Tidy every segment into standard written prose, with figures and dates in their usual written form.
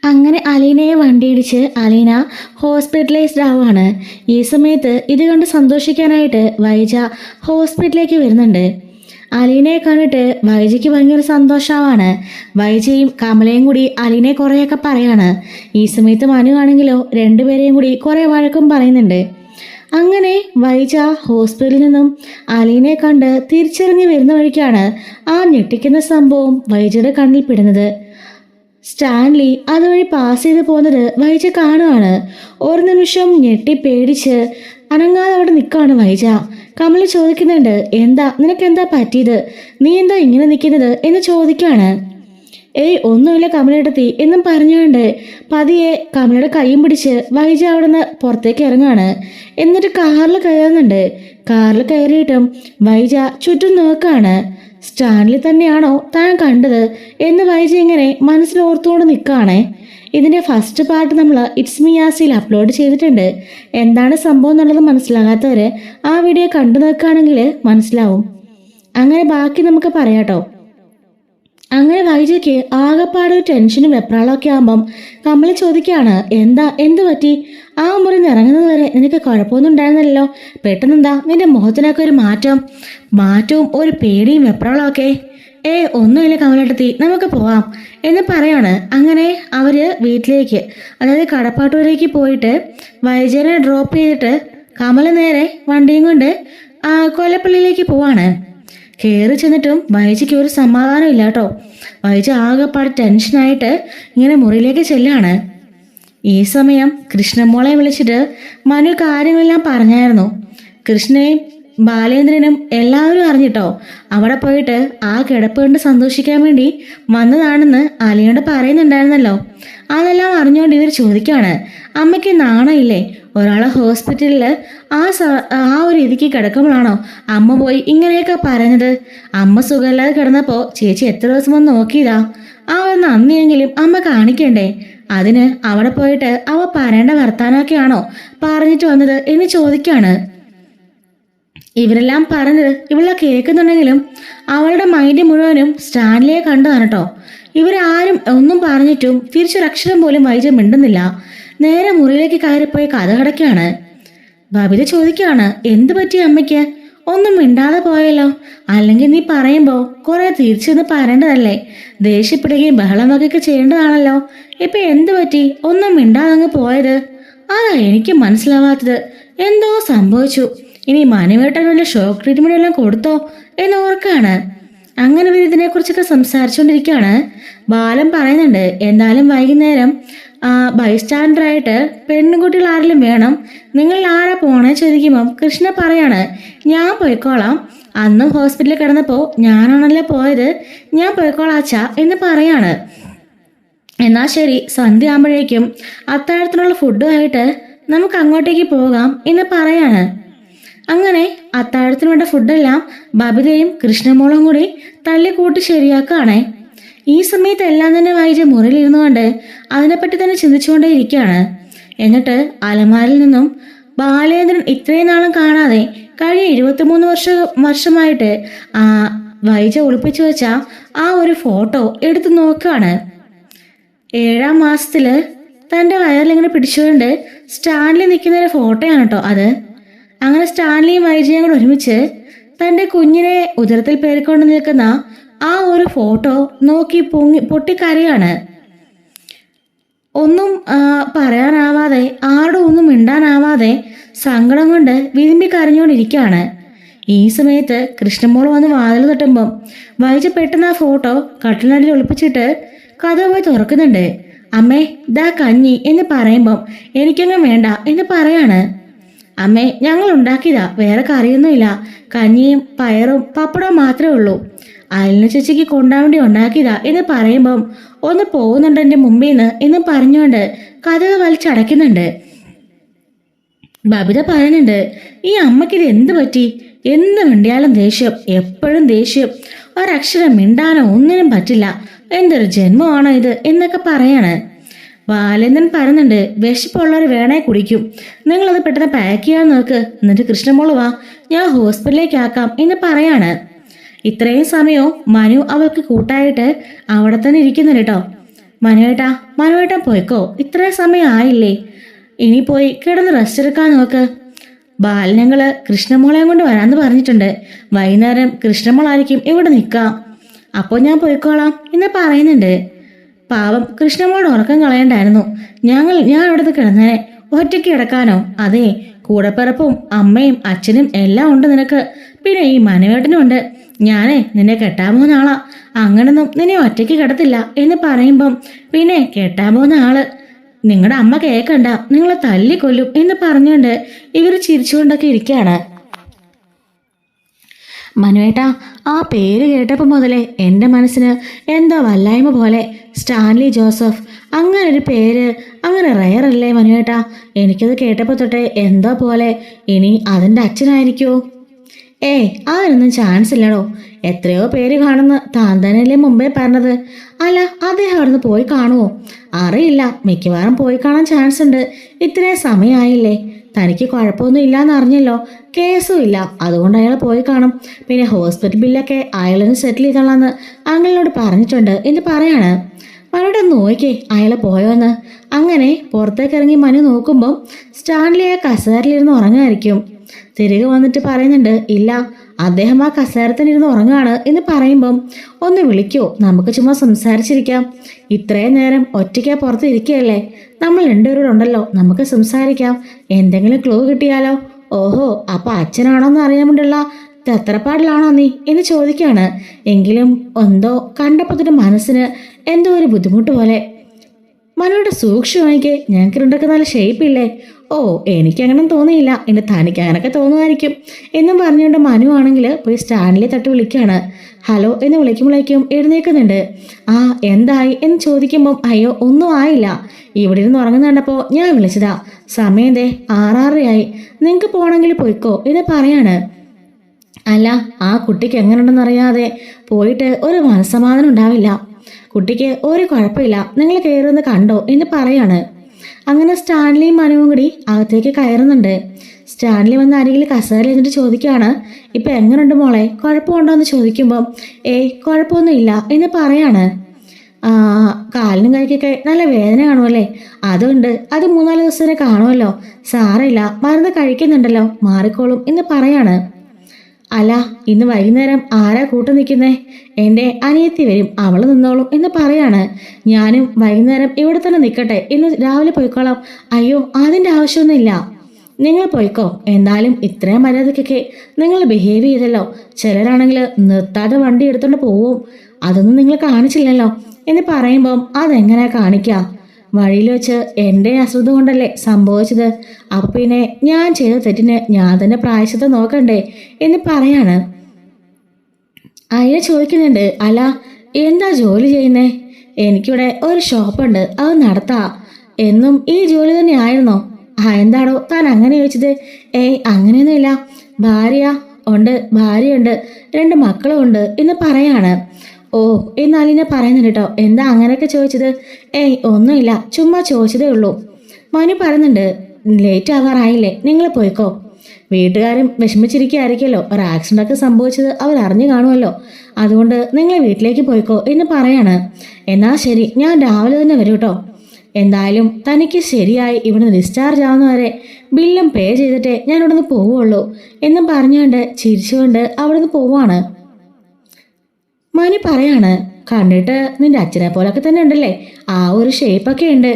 അങ്ങനെ അലീനയെ വണ്ടിയിടിച്ച് അലീന ഹോസ്പിറ്റലൈസ്ഡ് ആവുകയാണ്. ഈ സമയത്ത് ഇത് കണ്ട് സന്തോഷിക്കാനായിട്ട് വൈജ ഹോസ്പിറ്റലിലേക്ക് വരുന്നുണ്ട്. അലീനയെ കണ്ടിട്ട് വൈജയ്ക്ക് ഭയങ്കര സന്തോഷമാവാണ്. വൈജയും കമലയും കൂടി അലീനയെ കുറേയൊക്കെ പറയാണ്. ഈ സമയത്ത് മനു ആണെങ്കിലോ രണ്ടുപേരെയും കൂടി കുറേ വഴക്കും പറയുന്നുണ്ട്. അങ്ങനെ വൈജ ഹോസ്പിറ്റലിൽ നിന്നും അലീനയെ കണ്ട് തിരിച്ചിറങ്ങി വരുന്ന വഴിക്കാണ് ആ ഞെട്ടിക്കുന്ന സംഭവം വൈജയുടെ കണ്ണിൽ പെടുന്നത്. സ്റ്റാൻലി അതുവഴി പാസ് ചെയ്ത് പോകുന്നത് വൈജ കാണുകയാണ്. ഒരു നിമിഷം ഞെട്ടി പേടിച്ച് അനങ്ങാതെ അവിടെ നിൽക്കുകയാണ് വൈജ. കമല ചോദിക്കുന്നുണ്ട്, നിനക്കെന്താ പറ്റിയത്, നീ എന്താ ഇങ്ങനെ നിൽക്കുന്നത് എന്ന് ചോദിക്കുകയാണ്. ഒന്നുമില്ല കമലയെടുത്തി എന്നും പറഞ്ഞുകൊണ്ട് പതിയെ കമലയുടെ കൈയും പിടിച്ച് വൈജ അവിടെ നിന്ന് പുറത്തേക്ക് ഇറങ്ങുകയാണ്. എന്നിട്ട് കാറിൽ കയറുന്നുണ്ട്. കാറിൽ കയറിയിട്ടും വൈജ ചുറ്റും നോക്കുകയാണ്. സ്റ്റാൻലി തന്നെയാണോ താൻ കണ്ടത് എന്ന് വൈജ ഇങ്ങനെ മനസ്സിലോർത്തുകൊണ്ട് നിൽക്കുകയാണേ. ഇതിൻ്റെ ഫസ്റ്റ് പാർട്ട് നമ്മൾ ഇറ്റ്സ് മീ ആസിൽ അപ്ലോഡ് ചെയ്തിട്ടുണ്ട്. എന്താണ് സംഭവം എന്നുള്ളത് മനസ്സിലാകാത്തവർ ആ വീഡിയോ കണ്ടു നോക്കുകയാണെങ്കിൽ മനസ്സിലാവും. അങ്ങനെ ബാക്കി നമുക്ക് പറയാട്ടോ. അങ്ങനെ വൈജയ്ക്ക് ആകെപ്പാട് ടെൻഷനും വെപ്രാളമൊക്കെ ആകുമ്പം കമല ചോദിക്കുകയാണ്, എന്ത് പറ്റി, ആ മുറി ഇറങ്ങുന്നത് വരെ നിനക്ക് കുഴപ്പമൊന്നും ഉണ്ടായിരുന്നല്ലോ, പെട്ടെന്നെന്താ നിന്റെ മുഖത്തിനൊക്കെ ഒരു മാറ്റവും ഒരു പേടിയും വെപ്രാളമൊക്കെ. ഒന്നുമില്ല കമലേട്ടത്തി, നമുക്ക് പോവാം എന്ന് പറയാണ്. അങ്ങനെ അവര് വീട്ടിലേക്ക്, അതായത് കടപ്പാട്ടൂരേക്ക് പോയിട്ട് വൈജനെ ഡ്രോപ്പ് ചെയ്തിട്ട് കമല നേരെ വണ്ടിയും കൊണ്ട് കൊല്ലപ്പള്ളിയിലേക്ക് പോവാണ്. കയറി ചെന്നിട്ടും വൈജയ്ക്ക് ഒരു സമാധാനം ഇല്ല കേട്ടോ. വൈജ ആകെപ്പാട് ടെൻഷനായിട്ട് ഇങ്ങനെ മുറിയിലേക്ക് ചെല്ലാണ്. ഈ സമയം കൃഷ്ണമോളെ വിളിച്ചിട്ട് മനു കാര്യങ്ങളെല്ലാം പറഞ്ഞായിരുന്നു. കൃഷ്ണയും ബാലേന്ദ്രനും എല്ലാവരും അറിഞ്ഞിട്ടോ. അവിടെ പോയിട്ട് ആ കിടപ്പ് കണ്ട് സന്തോഷിക്കാൻ വേണ്ടി വന്നതാണെന്ന് അലിയോട് പറയുന്നുണ്ടായിരുന്നല്ലോ. അതെല്ലാം അറിഞ്ഞുകൊണ്ട് ഇവർ ചോദിക്കുകയാണ്, അമ്മയ്ക്ക് നാണമില്ലേ, ഒരാളെ ഹോസ്പിറ്റലിൽ ആ ഒരു രീതിക്ക് കിടക്കുമ്പോഴാണോ അമ്മ പോയി ഇങ്ങനെയൊക്കെ പറഞ്ഞത്? അമ്മ സുഖമില്ലാതെ കിടന്നപ്പോൾ ചേച്ചി എത്ര ദിവസം വന്ന് നോക്കിയതാ, ആ ഒരു നന്ദിയെങ്കിലും അമ്മ കാണിക്കണ്ടേ? അതിന് അവിടെ പോയിട്ട് അവ പറയേണ്ട വർത്താനമൊക്കെയാണോ പറഞ്ഞിട്ട് വന്നത് എന്ന് ചോദിക്കാണ്. ഇവരെല്ലാം പറഞ്ഞത് ഇവളെ കേൾക്കുന്നുണ്ടെങ്കിലും അവളുടെ മൈൻഡ് മുഴുവനും സ്റ്റാൻലിയെ കണ്ടതാണ് കേട്ടോ. ഇവരാരും ഒന്നും പറഞ്ഞിട്ടും തിരിച്ചൊരക്ഷരം പോലും വൈജ മിണ്ടുന്നില്ല. നേരെ മുറിയിലേക്ക് കയറിപ്പോയി കഥ കടക്കുകയാണ്. ബബിത ചോദിക്കുകയാണ്, എന്ത് പറ്റി അമ്മയ്ക്ക്, ഒന്നും മിണ്ടാതെ പോയല്ലോ, അല്ലെങ്കിൽ നീ പറയുമ്പോൾ കുറെ തിരിച്ചെന്ന് പറയേണ്ടതല്ലേ, ദേഷ്യപ്പെടുകയും ബഹളം വകയൊക്കെ ചെയ്യേണ്ടതാണല്ലോ, ഇപ്പൊ എന്ത് പറ്റി ഒന്നും മിണ്ടാതെ അങ്ങ് പോയത്? അതാ എനിക്ക് മനസ്സിലാവാത്തത്, എന്തോ സംഭവിച്ചു, ഇനി മനുവേട്ടൻ വല്ല ഷോക്ക് ട്രീറ്റ്മെന്റ് എല്ലാം കൊടുത്തോ എന്ന് ഓർക്കാണ്. അങ്ങനെ ഇതിനെ കുറിച്ചൊക്കെ സംസാരിച്ചുകൊണ്ടിരിക്കുകയാണ്. ബാലൻ പറയുന്നുണ്ട്, എന്തായാലും വൈകുന്നേരം ബൈസ്റ്റാൻഡറായിട്ട് പെൺകുട്ടികൾ ആരെങ്കിലും വേണം, നിങ്ങൾ ആരാ പോണേ ചോദിക്കുമ്പം കൃഷ്ണ പറയാണ്, ഞാൻ പോയിക്കോളാം, അന്നും ഹോസ്പിറ്റലിൽ കിടന്നപ്പോൾ ഞാനാണല്ലോ പോയത്, ഞാൻ പോയിക്കോളാച്ചാ എന്ന് പറയാണ്. എന്നാൽ ശരി, സന്ധ്യ ആകുമ്പോഴേക്കും അത്താഴത്തിനുള്ള ഫുഡുമായിട്ട് നമുക്ക് അങ്ങോട്ടേക്ക് പോകാം എന്ന് പറയാണ്. അങ്ങനെ അത്താഴത്തിന് വേണ്ട ഫുഡെല്ലാം ബബിതയും കൃഷ്ണമോളും കൂടി തള്ളിക്കൂട്ടി ശരിയാക്കുകയാണേ. ഈ സമയത്ത് എല്ലാം തന്നെ വൈജ മുറിയിൽ ഇരുന്നുകൊണ്ട് അതിനെപ്പറ്റി തന്നെ ചിന്തിച്ചുകൊണ്ടേ ഇരിക്കുകയാണ്. എന്നിട്ട് അലമാരിൽ നിന്നും ബാലേന്ദ്രൻ ഇത്രയും നാളും കാണാതെ കഴിഞ്ഞ 23 വർഷമായിട്ട് വൈജ ഒളിപ്പിച്ചു വെച്ച ആ ഒരു ഫോട്ടോ എടുത്തു നോക്കുകയാണ്. 7ാം മാസത്തില് തൻ്റെ വയറിലിങ്ങനെ പിടിച്ചുകൊണ്ട് സ്റ്റാൻലി നിൽക്കുന്ന ഒരു ഫോട്ടോയാണ് കേട്ടോ അത്. അങ്ങനെ സ്റ്റാൻലിയും വൈജയും കൂടെ ഒരുമിച്ച് തൻ്റെ കുഞ്ഞിനെ ഉദരത്തിൽ പേറിക്കൊണ്ട് നിൽക്കുന്ന ആ ഒരു ഫോട്ടോ നോക്കി പൊട്ടിക്കരയാണ്. ഒന്നും പറയാനാവാതെ, ആരോടും ഒന്നും മിണ്ടാനാവാതെ സങ്കടം കൊണ്ട് വിരുമ്പി കരഞ്ഞുകൊണ്ടിരിക്കുകയാണ്. ഈ സമയത്ത് കൃഷ്ണമോൾ വന്ന് വാതിൽ തട്ടുമ്പം വൈജ പെട്ടെന്ന് ആ ഫോട്ടോ കട്ടിലിനടിയിൽ ഒളിപ്പിച്ചിട്ട് കഥ പോയി തുറക്കുന്നുണ്ട്. അമ്മേ ദാ കഞ്ഞി എന്ന് പറയുമ്പം എനിക്കങ്ങ് വേണ്ട എന്ന് പറയാണ്. അമ്മേ ഞങ്ങൾ ഉണ്ടാക്കിയതാ, വേറെ കറിയൊന്നുമില്ല, കഞ്ഞിയും പയറും പപ്പടവും മാത്രമേ ഉള്ളൂ, അയലിന് ചേച്ചിക്ക് കൊണ്ടാൻ വേണ്ടി ഉണ്ടാക്കിയതാ എന്ന് പറയുമ്പം ഒന്ന് പോകുന്നുണ്ട് എൻ്റെ മുമ്പിൽ നിന്ന് എന്ന് പറഞ്ഞുകൊണ്ട് കഥകൾ വലിച്ചടയ്ക്കുന്നുണ്ട്. ബബിത പറയുന്നുണ്ട്, ഈ അമ്മയ്ക്കിത് എന്ത് പറ്റി, എന്ത് മിണ്ടിയാലും ദേഷ്യം, എപ്പോഴും ദേഷ്യം, ഒരക്ഷരം മിണ്ടാനോ ഒന്നിനും പറ്റില്ല, എന്തൊരു ജന്മമാണോ ഇത് എന്നൊക്കെ പറയാണ്. ബാലേന്ദ്രൻ പറയുന്നുണ്ട്, വിശപ്പുള്ളവർ വേണേ കുടിക്കും, നിങ്ങളത് പെട്ടെന്ന് പാക്ക് ചെയ്യാൻ നോക്ക്, എന്നിട്ട് കൃഷ്ണമോള് വാ, ഞാൻ ഹോസ്പിറ്റലിലേക്ക് ആക്കാം എന്ന് പറയാണ്. ഇത്രയും സമയവും മനു അവൾക്ക് കൂട്ടായിട്ട് അവിടെ തന്നെ ഇരിക്കുന്നുണ്ട് കേട്ടോ. മനുവേട്ടാ, മനുവേട്ടൻ പോയിക്കോ, ഇത്രയും സമയം ആയില്ലേ, ഇനി പോയി കിടന്ന് റെസ്റ്റ് എടുക്കാൻ നോക്ക്. ബാലനങ്ങള് കൃഷ്ണമോളെയും കൊണ്ട് വരാമെന്ന് പറഞ്ഞിട്ടുണ്ട്. വൈകുന്നേരം കൃഷ്ണമോളായിരിക്കും ഇവിടെ നിൽക്കാം. അപ്പോൾ ഞാൻ പോയിക്കോളാം എന്ന് പറയുന്നുണ്ട്. പാവം കൃഷ്ണമോളുടെ ഉറക്കം കളയണ്ടായിരുന്നു. ഞാൻ ഇവിടുന്ന് കിടന്നേനെ. ഒറ്റയ്ക്ക് കിടക്കാനോ? അതെ, കൂടപ്പിറപ്പും അമ്മയും അച്ഛനും എല്ലാം ഉണ്ട് നിനക്ക്. പിന്നെ ഈ മനുവേട്ടനും ഉണ്ട്. ഞാനേ നിന്നെ കെട്ടാൻ പോകുന്ന ആളാ. അങ്ങനൊന്നും നിന്നെ ഒറ്റയ്ക്ക് കിടത്തില്ല എന്ന് പറയുമ്പം പിന്നെ കെട്ടാൻ പോകുന്ന ആള് നിങ്ങളുടെ അമ്മ കേൾക്കണ്ട, നിങ്ങളെ തല്ലിക്കൊല്ലും എന്ന് പറഞ്ഞുകൊണ്ട് ഇവർ ചിരിച്ചുകൊണ്ടൊക്കെ ഇരിക്കുകയാണ്. മനുവേട്ടാ, ആ പേര് കേട്ടപ്പോൾ മുതലേ എൻ്റെ മനസ്സിന് എന്തോ വല്ലായ്മ പോലെ. സ്റ്റാൻലി ജോസഫ്, അങ്ങനെ ഒരു പേര് അങ്ങനെ റയറല്ലേ മനുവേട്ടാ? എനിക്കത് കേട്ടപ്പോൾ തൊട്ടേ എന്തോ പോലെ. ഇനി അതിൻ്റെ അച്ഛനായിരിക്കുമോ? അതിനൊന്നും ചാൻസ് ഇല്ലടോ. എത്രയോ പേര് കാണുന്ന താൻ തന്നെയല്ലേ മുമ്പേ പറഞ്ഞത്. അല്ല, അദ്ദേഹം അവിടുന്ന് പോയി കാണുമോ? അറിയില്ല, മിക്കവാറും പോയി കാണാൻ ചാൻസ് ഉണ്ട്. ഇത്രയും സമയമായില്ലേ. തനിക്ക് കുഴപ്പമൊന്നും ഇല്ലാന്ന് അറിഞ്ഞല്ലോ, കേസും ഇല്ല, അതുകൊണ്ട് അയാൾ പോയി കാണും. പിന്നെ ഹോസ്പിറ്റൽ ബില്ലൊക്കെ അയാളൊന്ന് സെറ്റിൽ ചെയ്തോളാന്ന് അങ്ങളിനോട് പറഞ്ഞിട്ടുണ്ട് എന്ന് പറയാണ്. മനുവിടെ നോക്കിക്കേ അയാൾ പോയോന്ന്. അങ്ങനെ പുറത്തേക്ക് ഇറങ്ങി മനു നോക്കുമ്പോൾ സ്റ്റാൻലി ആ കസേരയിലിരുന്ന് ഉറങ്ങായിരിക്കും. തിരികെ വന്നിട്ട് പറയുന്നുണ്ട്, ഇല്ല, അദ്ദേഹം ആ കസേരത്തിനിരുന്ന് ഉറങ്ങാണ് എന്ന് പറയുമ്പം ഒന്ന് വിളിക്കോ, നമുക്ക് ചുമ്മാ സംസാരിച്ചിരിക്കാം. ഇത്രയും നേരം ഒറ്റയ്ക്കാ പുറത്ത് ഇരിക്കുകയല്ലേ, നമ്മൾ രണ്ടുപേരുണ്ടല്ലോ, നമുക്ക് സംസാരിക്കാം. എന്തെങ്കിലും ക്ലൂ കിട്ടിയാലോ? ഓഹോ, അപ്പൊ അച്ഛനാണോന്ന് അറിയാൻ വേണ്ടിയുള്ള തത്രപ്പാടിലാണോ നീ എന്ന് ചോദിക്കാണ്. എങ്കിലും എന്തോ കണ്ടപ്പോ മനസ്സിന് എന്തോ ഒരു ബുദ്ധിമുട്ട് പോലെ. മനുവിടെ സൂക്ഷ്മമായിക്കേ, ഞങ്ങൾക്ക് രണ്ടൊക്കെ നല്ല ഷേപ്പില്ലേ? ഓ, എനിക്കങ്ങനെ തോന്നിയില്ല, എന്നെ തനിക്ക് അങ്ങനൊക്കെ തോന്നുമായിരിക്കും എന്നും പറഞ്ഞുകൊണ്ട് മനു ആണെങ്കിൽ പോയി സ്റ്റാൻഡിലെ തട്ടി വിളിക്കുകയാണ്. ഹലോ എന്ന് വിളിക്കുമ്പോഴേക്കും എഴുന്നേക്കുന്നുണ്ട്. ആ, എന്തായി എന്ന് ചോദിക്കുമ്പം അയ്യോ ഒന്നും ആയില്ല, ഇവിടെ ഇരുന്ന് ഉറങ്ങുന്ന കണ്ടപ്പോൾ ഞാൻ വിളിച്ചതാ. സമയം ദേ 6:30 നിങ്ങൾക്ക് പോകണമെങ്കിൽ പോയിക്കോ എന്ന് പറയാണ്. അല്ല, ആ കുട്ടിക്ക് എങ്ങനെയുണ്ടെന്നറിയാതെ പോയിട്ട് ഒരു മനസ്സമാധാനം ഉണ്ടാവില്ല. കുട്ടിക്ക് ഒരു കുഴപ്പമില്ല, നിങ്ങൾ കയറുന്ന കണ്ടോ എന്ന് പറയാണ്. അങ്ങനെ സ്റ്റാൻലിയും മനുവും കൂടി അകത്തേക്ക് കയറുന്നുണ്ട്. സ്റ്റാൻലി വന്ന് അരികിൽ കസേര എന്നിട്ട് ചോദിക്കുകയാണ്, ഇപ്പം എങ്ങനെയുണ്ട് മോളെ, കുഴപ്പമുണ്ടോ എന്ന് ചോദിക്കുമ്പം കുഴപ്പമൊന്നും ഇല്ല എന്ന് പറയാണ്. കാലിനും കൈക്കൊക്കെ നല്ല വേദന കാണുമല്ലേ? അതുകൊണ്ട് അത് 3-4 ദിവസം കാണുമല്ലോ. സാരമില്ല, മരുന്ന് കഴിക്കുന്നുണ്ടല്ലോ, മാറിക്കോളും എന്ന് പറയാണ്. അല്ല, ഇന്ന് വൈകുന്നേരം ആരാ കൂട്ടു നിൽക്കുന്നേ? എൻ്റെ അനിയത്തി വരും, അവൾ നിന്നോളും എന്ന് പറയാണ്. ഞാനും വൈകുന്നേരം ഇവിടെ തന്നെ നിൽക്കട്ടെ, ഇന്ന് രാവിലെ പോയിക്കോളാം. അയ്യോ, അതിൻ്റെ ആവശ്യമൊന്നുമില്ല, നിങ്ങൾ പോയിക്കോ. എന്തായാലും ഇത്രയും മര്യാദക്കൊക്കെ നിങ്ങൾ ബിഹേവ് ചെയ്തല്ലോ. ചിലരാണെങ്കിൽ നിർത്താതെ വണ്ടി എടുത്തോണ്ട് പോവും, അതൊന്നും നിങ്ങൾ കാണിച്ചില്ലല്ലോ എന്ന് പറയുമ്പം അതെങ്ങനെയാ കാണിക്കുക? വഴിയിൽ വെച്ച് എൻ്റെ അശ്രദ്ധ കൊണ്ടല്ലേ സംഭവിച്ചത്. അപ്പം പിന്നെ ഞാൻ ചെയ്ത തെറ്റിന് ഞാൻ തന്നെ പ്രായശ്ചിത്തം നോക്കണ്ടേ എന്ന് പറയാണ്. അയ്യ ചോദിക്കുന്നുണ്ട്, അല്ല എന്താ ജോലി ചെയ്യുന്നേ? എനിക്കിവിടെ ഒരു ഷോപ്പുണ്ട്, അത് നടത്താ. എന്നും ഈ ജോലി തന്നെ ആയിരുന്നോ? എന്താടോ താൻ അങ്ങനെ ചോദിച്ചത്? അങ്ങനെയൊന്നുമില്ല, ഭാര്യയുണ്ട്, 2 മക്കളും ഉണ്ട് എന്ന് പറയാണ്. ഓ, എന്നാലിനെ പറയുന്നുണ്ട് കേട്ടോ. എന്താ അങ്ങനെയൊക്കെ ചോദിച്ചത്? ഒന്നുമില്ല, ചുമ്മാ ചോദിച്ചതേ ഉള്ളൂ. മനു പറയുന്നുണ്ട്, ലേറ്റ് ആകാറായില്ലേ, നിങ്ങൾ പോയിക്കോ. വീട്ടുകാരും വിഷമിച്ചിരിക്കുകയായിരിക്കുമല്ലോ, ഒരു ആക്സിഡൻ്റ് ഒക്കെ സംഭവിച്ചത് അവർ അറിഞ്ഞു കാണുമല്ലോ, അതുകൊണ്ട് നിങ്ങൾ വീട്ടിലേക്ക് പോയിക്കോ എന്ന് പറയാണ്. എന്നാൽ ശരി, ഞാൻ രാവിലെ തന്നെ വരും കേട്ടോ. എന്തായാലും തനിക്ക് ശരിയായി ഇവിടുന്ന് ഡിസ്ചാർജ് ആവുന്നവരെ ബില്ലും പേ ചെയ്തിട്ടേ ഞാൻ ഇവിടുന്ന് പോവുള്ളൂ എന്നും പറഞ്ഞുകൊണ്ട് ചിരിച്ചുകൊണ്ട് അവിടുന്ന് പോവാണ്. മനു പറയാണ്, കണ്ടിട്ട് നിന്റെ അച്ഛനെ പോലൊക്കെ തന്നെ ഉണ്ടല്ലേ, ആ ഒരു ഷേപ്പൊക്കെ ഉണ്ട്.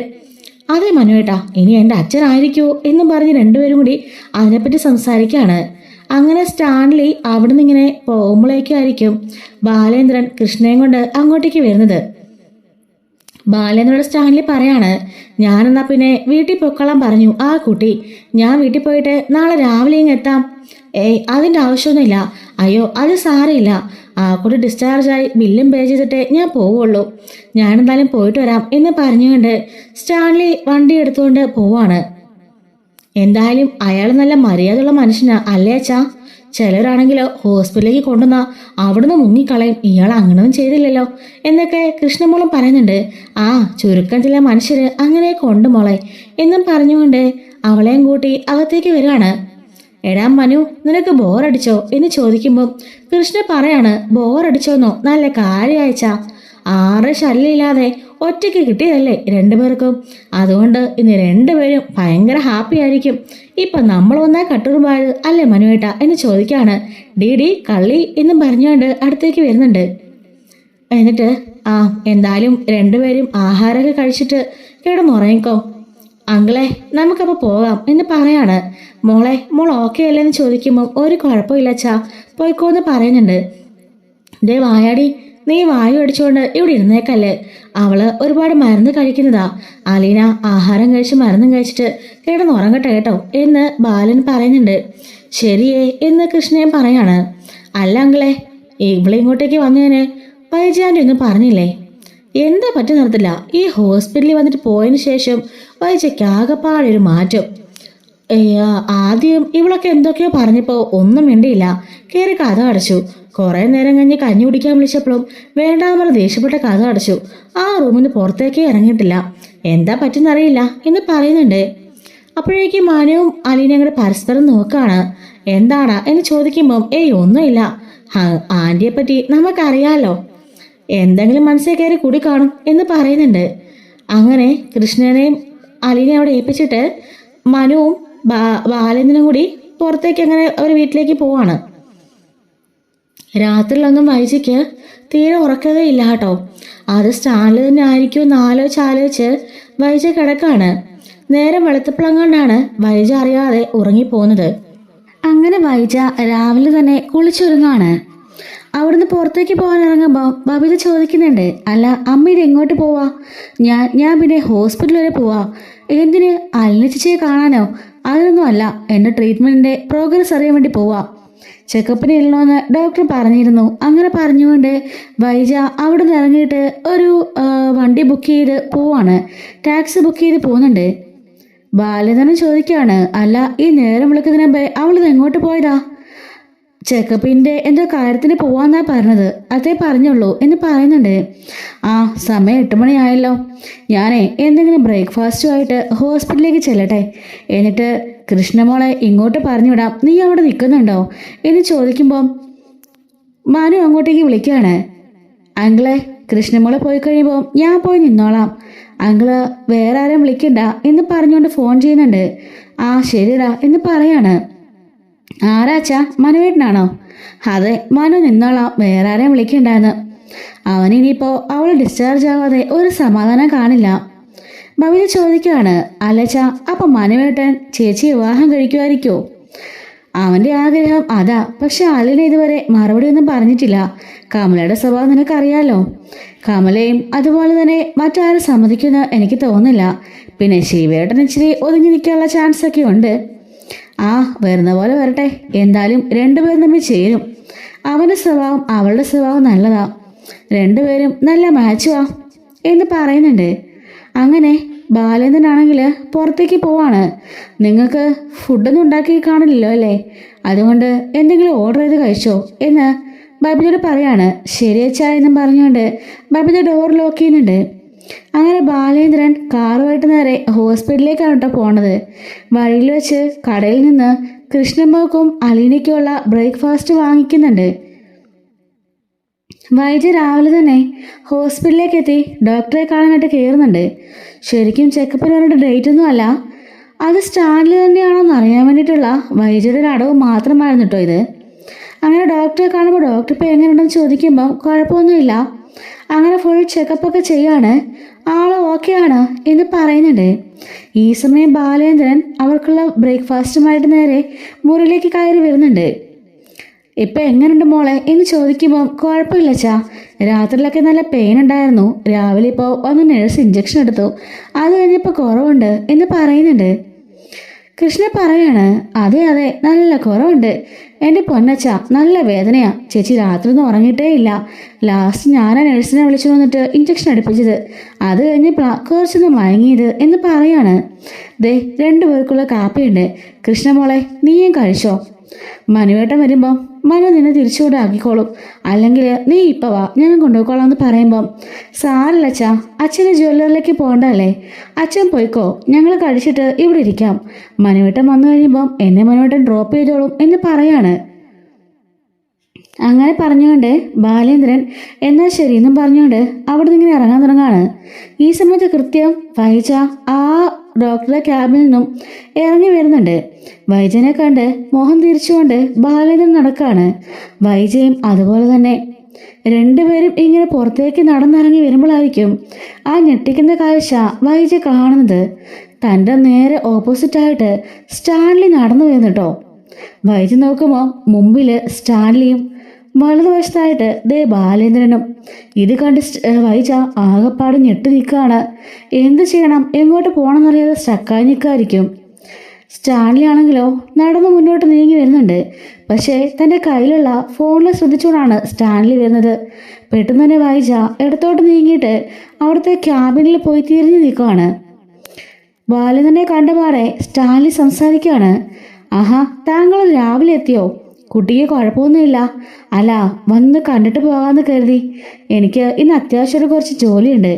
അതെ മനുവേട്ടാ, ഇനി എൻ്റെ അച്ഛനായിരിക്കുമോ എന്നും പറഞ്ഞ് രണ്ടുപേരും കൂടി അതിനെപ്പറ്റി സംസാരിക്കുകയാണ്. അങ്ങനെ സ്റ്റാൻലി അവിടുന്ന് ഇങ്ങനെ പോകുമ്പോഴേക്കായിരിക്കും ബാലേന്ദ്രൻ കൃഷ്ണയും കൊണ്ട് അങ്ങോട്ടേക്ക് വരുന്നത്. ബാലേന്ദ്രനോട് സ്റ്റാൻലി പറയാണ്, ഞാനെന്നാ പിന്നെ വീട്ടിൽ പൊക്കോളാൻ പറഞ്ഞു ആ കുട്ടി. ഞാൻ വീട്ടിൽ പോയിട്ട് നാളെ രാവിലെ ഇങ്ങ് എത്താം. അതിൻ്റെ ആവശ്യമൊന്നുമില്ല. അയ്യോ, അത് സാരമില്ല, ആ കുട്ടി ഡിസ്ചാർജായി ബില്ലും പേ ചെയ്തിട്ടേ ഞാൻ പോവുള്ളൂ. ഞാനെന്തായാലും പോയിട്ട് വരാം എന്ന് പറഞ്ഞുകൊണ്ട് സ്റ്റാൻലി വണ്ടി എടുത്തുകൊണ്ട് പോവാണ്. എന്തായാലും അയാൾ നല്ല മര്യാദയുള്ള മനുഷ്യനാ അല്ലേ അച്ഛാ? ചിലരാണെങ്കിലോ ഹോസ്പിറ്റലിലേക്ക് കൊണ്ടുവന്ന അവിടുന്ന് മുങ്ങിക്കളയും, ഇയാൾ അങ്ങനൊന്നും ചെയ്തില്ലല്ലോ എന്നൊക്കെ കൃഷ്ണമോളും പറയുന്നുണ്ട്. ആ, ചുരുക്കം ചില മനുഷ്യര് അങ്ങനെ കൊണ്ടുമോളെ എന്നും പറഞ്ഞുകൊണ്ട് അവളെയും കൂട്ടി അകത്തേക്ക് വരികയാണ്. എടാ മനു, നിനക്ക് ബോറടിച്ചോ എന്ന് ചോദിക്കുമ്പം കൃഷ്ണ പറയാണ്, ബോറടിച്ചോന്നോ, നല്ല കാര്യായച്ചാ. ആറ് ശല്യമില്ലാതെ ഒറ്റയ്ക്ക് കിട്ടിയതല്ലേ രണ്ടുപേർക്കും. അതുകൊണ്ട് ഇന്ന് രണ്ടുപേരും ഭയങ്കര ഹാപ്പി ആയിരിക്കും. ഇപ്പം നമ്മൾ വന്നാ കട്ടുറുമ്പായത് അല്ലേ മനുവേട്ട എന്ന് ചോദിക്കാണ്. ഡി കള്ളി എന്നും പറഞ്ഞുകൊണ്ട് അടുത്തേക്ക് വരുന്നുണ്ട്. എന്നിട്ട് എന്തായാലും രണ്ടുപേരും ആഹാരമൊക്കെ കഴിച്ചിട്ട് കിടന്നുറങ്ങിക്കോ അങ്കിളെ, നമുക്കപ്പോൾ പോകാം എന്ന് പറയാണ്. മോൾ ഓക്കെ അല്ലേന്ന് ചോദിക്കുമ്പോൾ ഒരു കുഴപ്പമില്ല അച്ഛാ, പോയിക്കോന്ന് പറയുന്നുണ്ട്. ദേ വായാടി, നീ വായു അടിച്ചുകൊണ്ട് ഇവിടെ ഇരുന്നേക്കല്ലേ. അവള് ഒരുപാട് മരുന്ന് കഴിക്കുന്നതാ. അലീന ആഹാരം കഴിച്ച് മരുന്നും കഴിച്ചിട്ട് കിടന്നുറങ്ങട്ടെ കേട്ടോ എന്ന് ബാലൻ പറയുന്നുണ്ട്. ശരിയേ എന്ന് കൃഷ്ണയും പറയാണ്. അല്ല അങ്കിളെ, ഇവിടെ ഇങ്ങോട്ടേക്ക് വന്നതിന് വൈജാൻ്റെ ഒന്നും പറഞ്ഞില്ലേ? എന്താ പറ്റി നിർത്തില്ല. ഈ ഹോസ്പിറ്റലിൽ വന്നിട്ട് പോയതിന് ശേഷം വൈജയ്ക്ക് ആകെപ്പാടൊരു മാറ്റം. ആദ്യം ഇവളൊക്കെ എന്തൊക്കെയോ പറഞ്ഞപ്പോൾ ഒന്നും വേണ്ടിയില്ല, കയറി കഥ അടച്ചു. കുറേ നേരം കഴിഞ്ഞ് കഞ്ഞി കുടിക്കാൻ വിളിച്ചപ്പോഴും വേണ്ടാന്ന് പറഞ്ഞ് ദേഷ്യപ്പെട്ട കഥ അടച്ചു. ആ റൂമിന് പുറത്തേക്കേ ഇറങ്ങിയിട്ടില്ല. എന്താ പറ്റുന്നറിയില്ല എന്ന് പറയുന്നുണ്ട്. അപ്പോഴേക്കും മാനവും അലീനയും കൂടെ പരസ്പരം നോക്കാണ്. എന്താടാ എന്ന് ചോദിക്കുമ്പം ഒന്നുമില്ല, ആൻറ്റിയെ പറ്റി നമുക്കറിയാലോ, എന്തെങ്കിലും മനസ്സിൽ കയറി കൂടി കാണും എന്ന് പറയുന്നുണ്ട്. അങ്ങനെ കൃഷ്ണനെയും അലീനയും അവിടെ ഏൽപ്പിച്ചിട്ട് മനുവും ബാലേന്ദ്രനും കൂടി പുറത്തേക്ക് അങ്ങനെ ഒരു വീട്ടിലേക്ക് പോവാണ്. രാത്രിയിലൊന്നും വൈജയ്ക്ക് തീരെ ഉറക്കതേ ഇല്ല കേട്ടോ. അത് സ്റ്റാൻഡിൽ തന്നെ ആയിരിക്കും എന്നാലോചിച്ച് വൈജ കിടക്കാണ്. നേരം വെളുത്തപ്പളങ്ങാണ്ടാണ് വൈജ അറിയാതെ ഉറങ്ങിപ്പോകുന്നത്. അങ്ങനെ വൈജ രാവിലെ തന്നെ കുളിച്ചൊരുങ്ങാണ്. അവിടുന്ന് പുറത്തേക്ക് പോകാൻ ഇറങ്ങുമ്പോൾ ബബിത ചോദിക്കുന്നുണ്ട്, അല്ല അമ്മ ഇത് എങ്ങോട്ട് പോവാ? ഞാൻ പിന്നെ ഹോസ്പിറ്റൽ വരെ പോവാ. എന്തിന്? അലിന ചേച്ചിയെ കാണാനോ? അതിനൊന്നും അല്ല, എൻ്റെ ട്രീറ്റ്മെൻറ്റിൻ്റെ പ്രോഗ്രസ് അറിയാൻ വേണ്ടി പോവാ. ചെക്കപ്പിന് ഇല്ലണമെന്ന് ഡോക്ടർ പറഞ്ഞിരുന്നു. അങ്ങനെ പറഞ്ഞുകൊണ്ട് വൈജ അവിടെ നിന്ന് ഇറങ്ങിയിട്ട് ഒരു വണ്ടി ബുക്ക് ചെയ്ത് പോവാണ്. ടാക്സി ബുക്ക് ചെയ്ത് പോകുന്നുണ്ട്. ബാലധനം ചോദിക്കുകയാണ്, അല്ല ഈ നേരം വിളിക്കുന്നതിന് മുമ്പേ അവളിത് എങ്ങോട്ട് പോയതാ? ചെക്കപ്പിൻ്റെ എന്തോ കാര്യത്തിന് പോവാന്നാ പറഞ്ഞത്, അതേ പറഞ്ഞുള്ളൂ എന്ന് പറയുന്നുണ്ട്. സമയം 8 മണിയായല്ലോ, ഞാനേ എന്തെങ്കിലും ബ്രേക്ക്ഫാസ്റ്റുമായിട്ട് ഹോസ്പിറ്റലിലേക്ക് ചെല്ലട്ടെ, എന്നിട്ട് കൃഷ്ണമോളെ ഇങ്ങോട്ട് പറഞ്ഞു വിടാം, നീ അവിടെ നിൽക്കുന്നുണ്ടോ എന്ന് ചോദിക്കുമ്പം മനു അങ്ങോട്ടേക്ക് വിളിക്കുകയാണ്. അങ്കിളെ, കൃഷ്ണമോളെ പോയി കഴിയുമ്പോൾ ഞാൻ പോയി നിന്നോളാം, അങ്കിള് വേറെ ആരും വിളിക്കണ്ട എന്ന് പറഞ്ഞുകൊണ്ട് ഫോൺ ചെയ്യുന്നുണ്ട്. ശരിടാ എന്ന് പറയാണ്. ആരാച്ചാ? മനുവേട്ടനാണോ? അതെ, മനു നിന്നോളാം, വേറെ ആരെയും വിളിക്കണ്ടെന്ന്. അവനിനിയിപ്പോൾ അവൾ ഡിസ്ചാർജ് ആവാതെ ഒരു സമാധാനം കാണില്ല. ബബിത ചോദിക്കുകയാണ്, അല്ലച്ചാ അപ്പം മനുവേട്ടൻ ചേച്ചി വിവാഹം കഴിക്കുമായിരിക്കോ? അവൻ്റെ ആഗ്രഹം അതാ, പക്ഷെ അലിന ഇതുവരെ മറുപടി ഒന്നും പറഞ്ഞിട്ടില്ല. കമലയുടെ സ്വഭാവം നിനക്കറിയാലോ. കമലയും അതുപോലെ തന്നെ മറ്റാരും സമ്മതിക്കുമെന്ന് എനിക്ക് തോന്നുന്നില്ല. പിന്നെ ശിവേട്ടൻ ഇച്ചിരി ഒതുങ്ങി നിൽക്കാനുള്ള ചാൻസ് ഒക്കെ ഉണ്ട്. വരുന്ന പോലെ വരട്ടെ, എന്തായാലും രണ്ടുപേരും തമ്മിൽ ചേരും. അവൻ്റെ സ്വഭാവം അവളുടെ സ്വഭാവം നല്ലതാ, രണ്ടുപേരും നല്ല മാച്ചുവാ എന്ന് പറയുന്നുണ്ട്. അങ്ങനെ ബാലേന്ദ്രനാണെങ്കിൽ പുറത്തേക്ക് പോവാണ്. നിങ്ങൾക്ക് ഫുഡൊന്നും ഉണ്ടാക്കി കാണില്ലല്ലോ അല്ലേ, അതുകൊണ്ട് എന്തെങ്കിലും ഓർഡർ ചെയ്ത് കഴിച്ചോ എന്ന് ബബിതയോട് പറയാണ്. ശരിയച്ചാ എന്നും പറഞ്ഞുകൊണ്ട് ബബിത ഡോർ ലോക്ക് ചെയ്യുന്നുണ്ട്. അങ്ങനെ ബാലേന്ദ്രൻ കാറുമായിട്ട് നേരെ ഹോസ്പിറ്റലിലേക്കാണ് കേട്ടോ പോണത്. വഴിയിൽ വെച്ച് കടയിൽ നിന്ന് കൃഷ്ണമ്മക്കും അലീനയ്ക്കുമുള്ള ബ്രേക്ക്ഫാസ്റ്റ് വാങ്ങിക്കുന്നുണ്ട്. വൈജ രാവിലെ തന്നെ ഹോസ്പിറ്റലിലേക്ക് എത്തി ഡോക്ടറെ കാണാനായിട്ട് കയറുന്നുണ്ട്. ശരിക്കും ചെക്കപ്പിന് പറഞ്ഞിട്ട് ഡേറ്റ് ഒന്നും അല്ല, അത് സ്റ്റാൻഡിൽ തന്നെയാണോ എന്ന് അറിയാൻ വേണ്ടിയിട്ടുള്ള വൈജയുടെ ഒരു അടവ് മാത്രമായിരുന്നു കേട്ടോ ഇത്. അങ്ങനെ ഡോക്ടറെ കാണുമ്പോൾ ഡോക്ടർ ഇപ്പോൾ എങ്ങനെയുണ്ടെന്ന് ചോദിക്കുമ്പം കുഴപ്പമൊന്നുമില്ല, അങ്ങനെ ഫുൾ ചെക്കപ്പൊക്കെ ചെയ്യാണ്, ആള് ഓക്കെയാണ് എന്ന് പറയുന്നുണ്ട്. ഈ സമയം ബാലേന്ദ്രൻ അവർക്കുള്ള ബ്രേക്ക്ഫാസ്റ്റുമായിട്ട് നേരെ മുറിയിലേക്ക് കയറി വരുന്നുണ്ട്. ഇപ്പം എങ്ങനെയുണ്ട് മോളെ എന്ന് ചോദിക്കുമ്പം കുഴപ്പമില്ല അച്ഛാ, രാത്രിയിലൊക്കെ നല്ല പെയിൻ ഉണ്ടായിരുന്നു, രാവിലെ ഇപ്പോൾ ഒന്ന് നഴ്സ് ഇഞ്ചക്ഷൻ എടുത്തു, അത് കഴിഞ്ഞപ്പോൾ കുറവുണ്ട് എന്ന് പറയുന്നുണ്ട്. കൃഷ്ണ പറയാണ്, അതെ നല്ല കുറവുണ്ട് എൻ്റെ പൊന്നച്ച, നല്ല വേദനയാ ചേച്ചി, രാത്രി ഒന്നും ഉറങ്ങിയിട്ടേ ഇല്ല. ലാസ്റ്റ് ഞാനാ നഴ്സിനെ വിളിച്ചു വന്നിട്ട് ഇഞ്ചക്ഷൻ അടുപ്പിച്ചത്, അത് കഴിഞ്ഞപ്പോഴാണ് കുറച്ചൊന്ന് മയങ്ങിയത് എന്ന് പറയാണ്. ദേ 2 പേർക്കുള്ള കാപ്പിയുണ്ട്, കൃഷ്ണമോളെ നീയും കഴിച്ചോ. മനുവേട്ടൻ വരുമ്പം മനു നിന്നെ തിരിച്ചുകൂടെ ആക്കിക്കോളും, അല്ലെങ്കിൽ നീ ഇപ്പം വാ ഞാൻ കൊണ്ടുപോയിക്കോളാം എന്ന് പറയുമ്പം സാരല്ലച്ചാ, അച്ഛൻ്റെ ജ്വല്ലറിലേക്ക് പോകണ്ടല്ലേ, അച്ഛൻ പോയിക്കോ, ഞങ്ങൾ കഴിച്ചിട്ട് ഇവിടെ ഇരിക്കാം, മനുവേട്ടൻ വന്നു കഴിയുമ്പം എന്നെ മനുവേട്ടൻ ഡ്രോപ്പ് ചെയ്തോളും എന്ന് പറയാണ്. അങ്ങനെ പറഞ്ഞുകൊണ്ട് ബാലേന്ദ്രൻ എന്നാൽ ശരിയെന്നും പറഞ്ഞുകൊണ്ട് അവിടെ നിന്ന് ഇങ്ങനെ ഇറങ്ങാൻ തുടങ്ങാണ്. ഈ സമയത്ത് കൃത്യം വൈജ ആ ഡോക്ടറുടെ ക്യാബിൽ നിന്നും ഇറങ്ങി വരുന്നുണ്ട്. വൈജനെ കണ്ട് മോഹം തിരിച്ചുകൊണ്ട് ബാലേന്ദ്രൻ നടക്കാണ്. വൈജയും അതുപോലെ തന്നെ. രണ്ടുപേരും ഇങ്ങനെ പുറത്തേക്ക് നടന്നിറങ്ങി വരുമ്പോഴായിരിക്കും ആ ഞെട്ടിക്കുന്ന കാഴ്ച വൈജ കാണുന്നത്. തൻ്റെ നേരെ ഓപ്പോസിറ്റായിട്ട് സ്റ്റാൻലി നടന്നു വരുന്നുട്ടോ. വൈജ നോക്കുമ്പോൾ മുമ്പിൽ സ്റ്റാൻലിയും വലതുവശത്തായിട്ട് ദേ ബാലേന്ദ്രനും. ഇത് കണ്ട് വൈജ ആകെപ്പാട് ഞെട്ടി നിൽക്കുകയാണ്. എന്ത് ചെയ്യണം, എങ്ങോട്ട് പോകണമെന്നറിയാതെ സ്റ്റക്കായി നിൽക്കായിരിക്കും. സ്റ്റാൻലി ആണെങ്കിലോ നടന്ന് മുന്നോട്ട് നീങ്ങി വരുന്നുണ്ട്. പക്ഷേ തൻ്റെ കയ്യിലുള്ള ഫോണിൽ ശ്രദ്ധിച്ചുകൊണ്ടാണ് സ്റ്റാൻലി വരുന്നത്. പെട്ടെന്ന് തന്നെ വൈജ ഇടത്തോട്ട് നീങ്ങിയിട്ട് അവിടുത്തെ ക്യാബിനിൽ പോയി തിരിഞ്ഞു നിൽക്കുകയാണ്. ബാലേന്ദ്രനെ കണ്ടപാടെ സ്റ്റാൻലി സംസാരിക്കുകയാണ്. ആഹാ, താങ്കൾ രാവിലെ എത്തിയോ? കുട്ടിക്ക് കുഴപ്പമൊന്നുമില്ല. അല്ല, വന്ന് കണ്ടിട്ട് പോകാമെന്ന് കരുതി. എനിക്ക് ഇന്ന് അത്യാവശ്യം കുറച്ച് ജോലിയുണ്ട്.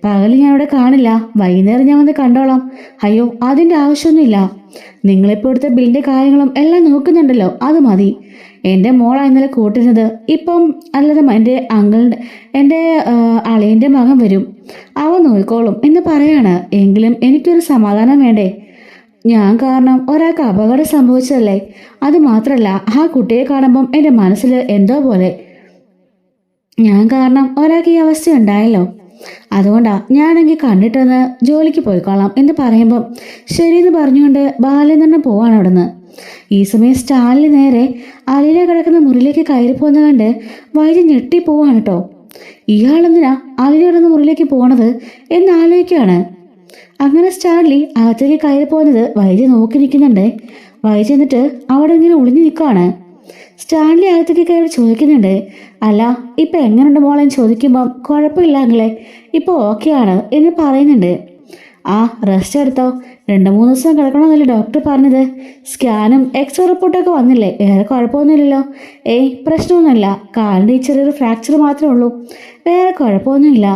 പകൽ ഞാൻ ഇവിടെ കാണില്ല, വൈകുന്നേരം ഞാൻ വന്ന് കണ്ടോളാം. അയ്യോ, അതിൻ്റെ ആവശ്യമൊന്നുമില്ല. നിങ്ങളിപ്പോൾ ഇവിടുത്തെ ബില്ലിൻ്റെ കാര്യങ്ങളും എല്ലാം നോക്കുന്നുണ്ടല്ലോ, അത് മതി. എൻ്റെ മോളാണ് ഇന്നലെ കൂട്ടുന്നത്. ഇപ്പം അല്ലാതെ എൻ്റെ അളിയൻ്റെ മകൻ വരും, അവൻ നോക്കിക്കോളും എന്ന് പറയാണ്. എങ്കിലും എനിക്കൊരു സമാധാനം വേണ്ടേ? ഞാൻ കാരണം ഒരാൾക്ക് അപകടം സംഭവിച്ചതല്ലേ. അത് മാത്രമല്ല, ആ കുട്ടിയെ കാണുമ്പം എൻ്റെ മനസ്സിൽ എന്തോ പോലെ. ഞാൻ കാരണം ഒരാൾക്ക് ഈ അവസ്ഥ ഉണ്ടായല്ലോ. അതുകൊണ്ടാ ഞാനെങ്കിൽ കണ്ടിട്ടൊന്ന് ജോലിക്ക് പോയിക്കോളാം എന്ന് പറയുമ്പം ശരിയെന്ന് പറഞ്ഞുകൊണ്ട് ബാലേന്ദ്രൻ പോവാണ് അവിടുന്ന്. ഈ സമയം സ്റ്റാലിന് നേരെ അലീന കിടക്കുന്ന മുറിയിലേക്ക് കയറിപ്പോകുന്ന കണ്ട് വൈദ്യ ഞെട്ടിപ്പോവാണ് കേട്ടോ. ഇയാളെന്തിനാ അലീന കിടന്ന മുറിയിലേക്ക് പോണത് എന്നാലോചിക്കുകയാണ്. അങ്ങനെ സ്റ്റാൻലി അകത്തേക്ക് കയറി പോകുന്നത് വൈദ്യ നോക്കി നിൽക്കുന്നുണ്ട്. വൈദ്യ എന്നിട്ട് അവിടെ ഇങ്ങനെ ഒളിഞ്ഞു നിൽക്കുകയാണ്. സ്റ്റാൻലി അകത്തേക്ക് കയറി ചോദിക്കുന്നുണ്ട്, അല്ല ഇപ്പം എങ്ങനെയുണ്ട് മോളെന്ന് ചോദിക്കുമ്പം കുഴപ്പമില്ലാങ്ങളെ, ഇപ്പോൾ ഓക്കെയാണ് എന്ന് പറയുന്നുണ്ട്. ആ, റെസ്റ്റ് എടുത്തോ, 2-3 ദിവസം കിടക്കണമെന്നല്ലേ ഡോക്ടർ പറഞ്ഞത്. സ്കാനും എക്സ്റേ റിപ്പോർട്ടൊക്കെ വന്നില്ലേ? വേറെ കുഴപ്പമൊന്നുമില്ലല്ലോ? ഏയ്, പ്രശ്നമൊന്നുമില്ല. കാലിൻ്റെ ചെറിയൊരു ഫ്രാക്ചർ മാത്രമേ ഉള്ളൂ, വേറെ കുഴപ്പമൊന്നുമില്ല.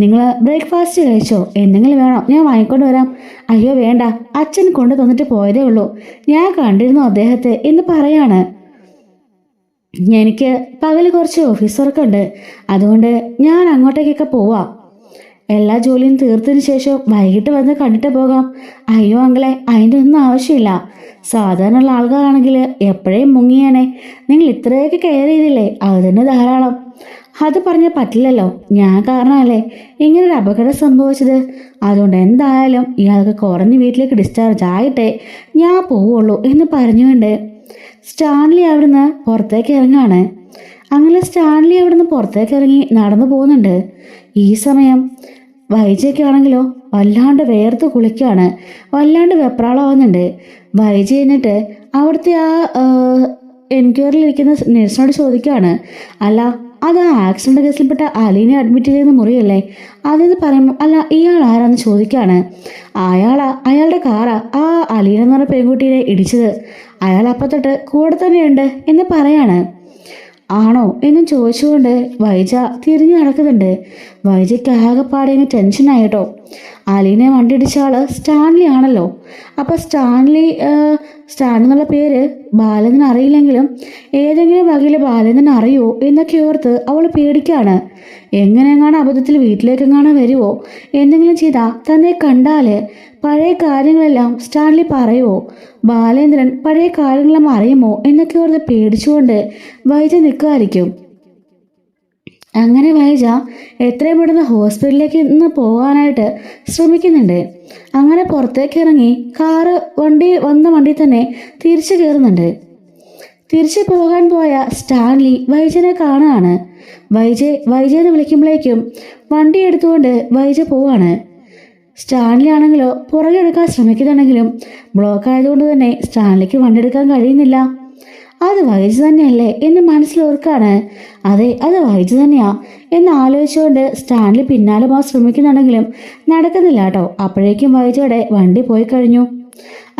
നിങ്ങൾ ബ്രേക്ക്ഫാസ്റ്റ് കഴിച്ചോ? എന്തെങ്കിലും വേണോ? ഞാൻ വാങ്ങിക്കൊണ്ട് വരാം. അയ്യോ വേണ്ട, അച്ഛൻ കൊണ്ട് തന്നിട്ട് പോയതേ ഉള്ളൂ, ഞാൻ കണ്ടിരുന്നു അദ്ദേഹത്തെ എന്ന് പറയാണ്. എനിക്ക് പകൽ കുറച്ച് ഓഫീസ് വർക്കുണ്ട്, അതുകൊണ്ട് ഞാൻ അങ്ങോട്ടേക്കൊക്കെ പോവാം. എല്ലാ ജോലിയും തീർത്തതിന് ശേഷം വൈകിട്ട് വന്ന് കണ്ടിട്ട് പോകാം. അയ്യോ അങ്ങളെ, അതിൻ്റെ ഒന്നും ആവശ്യമില്ല. സാധാരണയുള്ള ആൾക്കാരാണെങ്കിൽ എപ്പോഴേ മുങ്ങിയാണേ. നിങ്ങൾ ഇത്രയൊക്കെ കെയർ ചെയ്തില്ലേ, അത് തന്നെ ധാരാളം. അത് പറഞ്ഞാൽ പറ്റില്ലല്ലോ, ഞാൻ കാരണമല്ലേ ഇങ്ങനൊരു അപകടം സംഭവിച്ചത്. അതുകൊണ്ട് എന്തായാലും ഇയാൾക്ക് കുറഞ്ഞ് വീട്ടിലേക്ക് ഡിസ്ചാർജ് ആയിട്ടേ ഞാൻ പോവുള്ളൂ എന്ന് പറഞ്ഞുകൊണ്ട് സ്റ്റാൻലി അവിടുന്ന് പുറത്തേക്ക് ഇറങ്ങാണ്. അങ്ങനെ സ്റ്റാൻലി അവിടുന്ന് പുറത്തേക്ക് ഇറങ്ങി നടന്നു പോകുന്നുണ്ട്. ഈ സമയം വൈജയ്ക്ക് ആണെങ്കിലോ വല്ലാണ്ട് വേർത്ത് കുളിക്കുകയാണ്, വല്ലാണ്ട് വെപ്രാളമാവുന്നുണ്ട്. വൈജ എന്നിട്ട് അവിടുത്തെ ആ എൻക്വയറിലിരിക്കുന്ന നഴ്സിനോട് ചോദിക്കുകയാണ്, അല്ല അത് ആ ആക്സിഡന്റ് കേസിൽപ്പെട്ട അലീനെ അഡ്മിറ്റ് ചെയ്യുന്ന മുറിയല്ലേ? അതെന്ന് പറയുമ്പോൾ അല്ല ഇയാൾ ആരാന്ന് ചോദിക്കുകയാണ്. അയാളുടെ കാറാ ആ അലീന എന്ന് പറഞ്ഞ പെൺകുട്ടീനെ ഇടിച്ചത്. അയാൾ അപ്പം തൊട്ട് കൂടെ തന്നെയുണ്ട് എന്ന് പറയാണ്. ആണോ എന്നും ചോദിച്ചുകൊണ്ട് വൈജ തിരിഞ്ഞു നടക്കുന്നുണ്ട്. വൈജയ്ക്ക് ആകെപ്പാടെ ടെൻഷനായിട്ടോ. അലീനെ വണ്ടി ഇടിച്ച ആള് സ്റ്റാൻലി ആണല്ലോ. അപ്പം സ്റ്റാൻലി എന്നുള്ള പേര് ബാലേന്ദ്രൻ അറിയില്ലെങ്കിലും ഏതെങ്കിലും വകയിൽ ബാലേന്ദ്രൻ അറിയുമോ എന്നൊക്കെ ഓർത്ത് അവൾ പേടിക്കാണ്. എങ്ങനെയെങ്ങാണ് അബദ്ധത്തിൽ വീട്ടിലേക്കെങ്ങാണ് വരുമോ, എന്തെങ്കിലും ചെയ്താൽ തന്നെ കണ്ടാൽ പഴയ കാര്യങ്ങളെല്ലാം സ്റ്റാൻലി പറയുമോ, ബാലേന്ദ്രൻ പഴയ കാര്യങ്ങളെല്ലാം അറിയുമോ എന്നൊക്കെ ഓർത്ത് പേടിച്ചുകൊണ്ട് വൈജ നിൽക്കുമായിരിക്കും. അങ്ങനെ വൈജ എത്രയും പെട്ടെന്ന് ഹോസ്പിറ്റലിലേക്ക് ഇന്ന് പോകാനായിട്ട് ശ്രമിക്കുന്നുണ്ട്. അങ്ങനെ പുറത്തേക്ക് ഇറങ്ങി വണ്ടി തന്നെ തിരിച്ചു കയറുന്നുണ്ട്. തിരിച്ചു പോകാൻ പോയ സ്റ്റാൻലി വൈജനെ കാണുകയാണ്. വൈജയെന്ന് വിളിക്കുമ്പോഴേക്കും വണ്ടി എടുത്തുകൊണ്ട് വൈജ പോവാണ്. സ്റ്റാൻലി ആണെങ്കിലോ പുറകെ എടുക്കാൻ ശ്രമിക്കുന്നുണ്ടെങ്കിലും ബ്ലോക്ക് ആയതുകൊണ്ട് തന്നെ സ്റ്റാൻലിക്ക് വണ്ടി എടുക്കാൻ കഴിയുന്നില്ല. അത് വൈജ തന്നെയല്ലേ എന്ന് മനസ്സിലോർക്കാണ്. അതെ, അത് വൈജ തന്നെയാ എന്ന് ആലോചിച്ചുകൊണ്ട് സ്റ്റാൻലി പിന്നാലെ പോകാൻ ശ്രമിക്കുന്നുണ്ടെങ്കിലും നടക്കുന്നില്ല കേട്ടോ. അപ്പോഴേക്കും വൈജയുടെ വണ്ടി പോയി കഴിഞ്ഞു.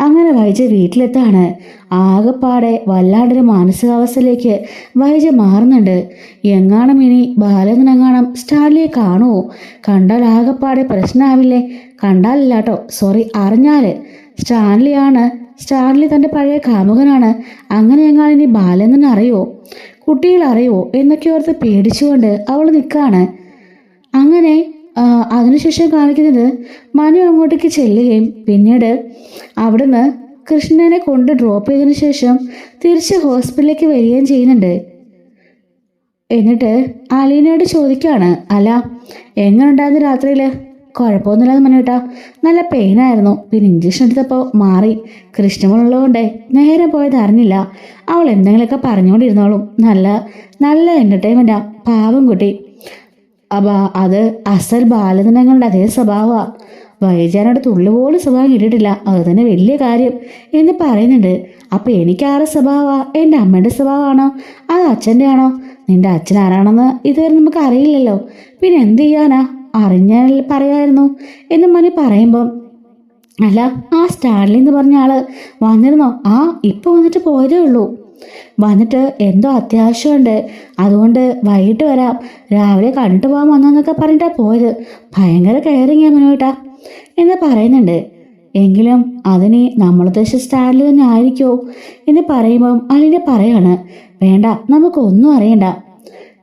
അങ്ങനെ വൈജ വീട്ടിലെത്താണ്. ആകെപ്പാടെ വല്ലാണ്ടൊരു മാനസികാവസ്ഥയിലേക്ക് വൈജ മാറുന്നുണ്ട്. എങ്ങാണം ഇനി ബാലേന്ദ്രനെങ്ങാണം സ്റ്റാൻലിയെ കാണുമോ? കണ്ടാൽ ആകെപ്പാടെ പ്രശ്നമാവില്ലേ? കണ്ടാലില്ല കേട്ടോ, സോറി, അറിഞ്ഞാല് സ്റ്റാൻലി തൻ്റെ പഴയ കാമുകനാണ്. അങ്ങനെ എങ്ങാനും ഇനി ബാലേന്ദ്രൻ അറിയുമോ? കുട്ടികൾ അറിയുമോ എന്നൊക്കെ ഓർത്ത് പേടിച്ചുകൊണ്ട് അവൾ നിൽക്കുകയാണ്. അങ്ങനെ അതിനുശേഷം കാണിക്കുന്നത് മനു അങ്ങോട്ടേക്ക് ചെല്ലുകയും പിന്നീട് അവിടുന്ന് കൃഷ്ണനെ കൊണ്ട് ഡ്രോപ്പ് ചെയ്തതിനു ശേഷം തിരിച്ച് ഹോസ്പിറ്റലിലേക്ക് വരികയും ചെയ്യുന്നുണ്ട്. എന്നിട്ട് അലീനയോട് ചോദിക്കുകയാണ്, അല്ല എങ്ങനെ ഉണ്ടായിരുന്നു രാത്രിയിൽ? കുഴപ്പമൊന്നുമില്ലാതെ മനോട്ടാ, നല്ല പെയിനായിരുന്നു, പിന്നെ ഇഞ്ചക്ഷൻ എടുത്തപ്പോൾ മാറി. കൃഷ്ണമുള്ളതുകൊണ്ടേ നേരം പോയത് അറിഞ്ഞില്ല. അവൾ എന്തെങ്കിലുമൊക്കെ പറഞ്ഞുകൊണ്ടിരുന്നോളും. നല്ല നല്ല എൻ്റർടൈൻമെൻറ്റാ, പാവം കുട്ടി. അപ്പം അത് അസൽ ബാലദിനങ്ങളുടെ അതേ സ്വഭാവമാണ്. വൈജാനോട് തുള്ളുപോലും സ്വഭാവം കിട്ടിയിട്ടില്ല, അത് തന്നെ വലിയ കാര്യം എന്ന് പറയുന്നുണ്ട്. അപ്പം എനിക്കാരുടെ സ്വഭാവമാണ്? എൻ്റെ അമ്മയുടെ സ്വഭാവമാണോ അത് അച്ഛൻ്റെ ആണോ? നിന്റെ അച്ഛൻ ആരാണെന്ന് ഇതുവരെ നമുക്ക് അറിയില്ലല്ലോ, പിന്നെ എന്ത് ചെയ്യാനാ? അറിഞ്ഞാൽ പറയായിരുന്നു എന്ന് മനു പറയുമ്പം, അല്ല ആ സ്റ്റാൻലി എന്ന് പറഞ്ഞ ആള് വന്നിരുന്നോ? ആ ഇപ്പോൾ വന്നിട്ട് പോയതേ ഉള്ളൂ. വന്നിട്ട് എന്തോ അത്യാവശ്യമുണ്ട്, അതുകൊണ്ട് വൈകിട്ട് വരാം, രാവിലെ കണ്ടിട്ട് പോകാൻ വന്നോന്നൊക്കെ പറഞ്ഞിട്ടാ പോയത്. ഭയങ്കര കെയറിങ്ങാ മനുവേട്ടാ എന്ന് പറയുന്നുണ്ട്. എങ്കിലും അതിന് നമ്മളുദ്ദേശിച്ച സ്റ്റാൻലി തന്നെ ആയിരിക്കുമോ എന്ന് പറയുമ്പം അലിനെ പറയാണ്, വേണ്ട, നമുക്കൊന്നും അറിയണ്ട.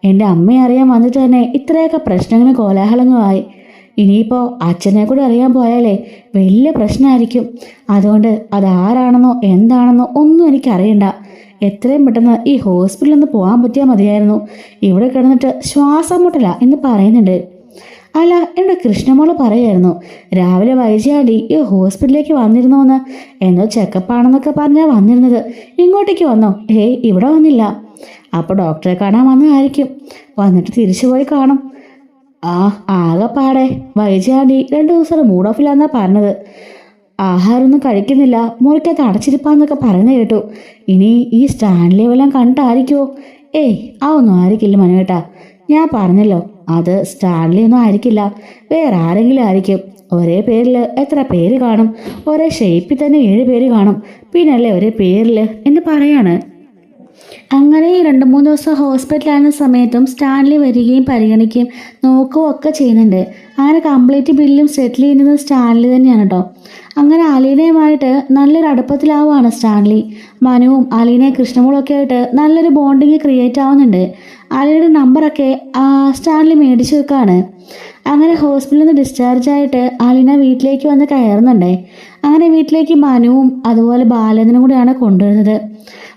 എൻ്റെ അമ്മയെ അറിയാൻ വന്നിട്ട് തന്നെ ഇത്രയൊക്കെ പ്രശ്നങ്ങളും കോലാഹലങ്ങളുമായി. ഇനിയിപ്പോൾ അച്ഛനെ കൂടി അറിയാൻ പോയാലേ വലിയ പ്രശ്നമായിരിക്കും. അതുകൊണ്ട് അതാരാണെന്നോ എന്താണെന്നോ ഒന്നും എനിക്കറിയണ്ട. എത്രയും പെട്ടെന്ന് ഈ ഹോസ്പിറ്റലിൽ നിന്ന് പോകാൻ പറ്റിയാൽ മതിയായിരുന്നു. ഇവിടെ കിടന്നിട്ട് ശ്വാസം മുട്ടല എന്ന് പറയുന്നുണ്ട്. അല്ല, എൻ്റെ കൃഷ്ണമോള് പറയായിരുന്നു രാവിലെ വൈകിയാണ്ടി ഈ ഹോസ്പിറ്റലിലേക്ക് വന്നിരുന്നോന്ന്. എന്തോ ചെക്കപ്പാണെന്നൊക്കെ പറഞ്ഞാൽ വന്നിരുന്നത്. ഇങ്ങോട്ടേക്ക് വന്നോ? ഏയ്, ഇവിടെ വന്നില്ല. അപ്പോൾ ഡോക്ടറെ കാണാൻ വന്നതായിരിക്കും. വന്നിട്ട് തിരിച്ചു പോയി കാണും. ആകെപ്പാടെ വൈകിയാണ്ടി 2 ദിവസം മൂഡ് ഓഫിലാന്നാ പറഞ്ഞത്. ആഹാരമൊന്നും കഴിക്കുന്നില്ല, മുറിക്കകത്ത് അടച്ചിരിപ്പാന്നൊക്കെ പറയുന്ന കേട്ടു. ഇനി ഈ സ്റ്റാൻലി വല്ലതും കണ്ടായിരിക്കുമോ? ഏയ്, അതൊന്നും ആയിരിക്കില്ല മനുവേട്ടാ. ഞാൻ പറഞ്ഞല്ലോ, അത് സ്റ്റാൻലി ഒന്നും ആയിരിക്കില്ല, വേറെ ആരെങ്കിലും ആയിരിക്കും. ഒരേ പേരിൽ എത്ര പേര് കാണും? ഒരേ ഷേപ്പിൽ തന്നെ 7 പേര് കാണും, പിന്നല്ലേ ഒരേ പേരിൽ എന്ന് പറയാണ്. അങ്ങനെ 2-3 ദിവസം ഹോസ്പിറ്റലായിരുന്ന സമയത്തും സ്റ്റാൻലി വരികയും പരിഗണിക്കുകയും നോക്കുകയും ഒക്കെ ചെയ്യുന്നുണ്ട്. അങ്ങനെ കംപ്ലീറ്റ് ബില്ലും സെറ്റിൽ ചെയ്യുന്നത് സ്റ്റാൻലി തന്നെയാണ് കേട്ടോ. അങ്ങനെ അലീനയുമായിട്ട് നല്ലൊരു അടുപ്പത്തിലാവുകയാണ് സ്റ്റാൻലി. മനുവും അലീനയും കൃഷ്ണമോളൊക്കെ ആയിട്ട് നല്ലൊരു ബോണ്ടിങ് ക്രിയേറ്റ് ആവുന്നുണ്ട്. അലീനയുടെ നമ്പറൊക്കെ സ്റ്റാൻലി മേടിച്ചു വെക്കാണ്. അങ്ങനെ ഹോസ്പിറ്റലിൽ നിന്ന് ഡിസ്ചാർജ് ആയിട്ട് അലീന വീട്ടിലേക്ക് വന്ന് കയറുന്നുണ്ടേ. അങ്ങനെ വീട്ടിലേക്ക് മനുവും അതുപോലെ ബാലേന്ദ്രനും കൂടിയാണ് കൊണ്ടുവരുന്നത്.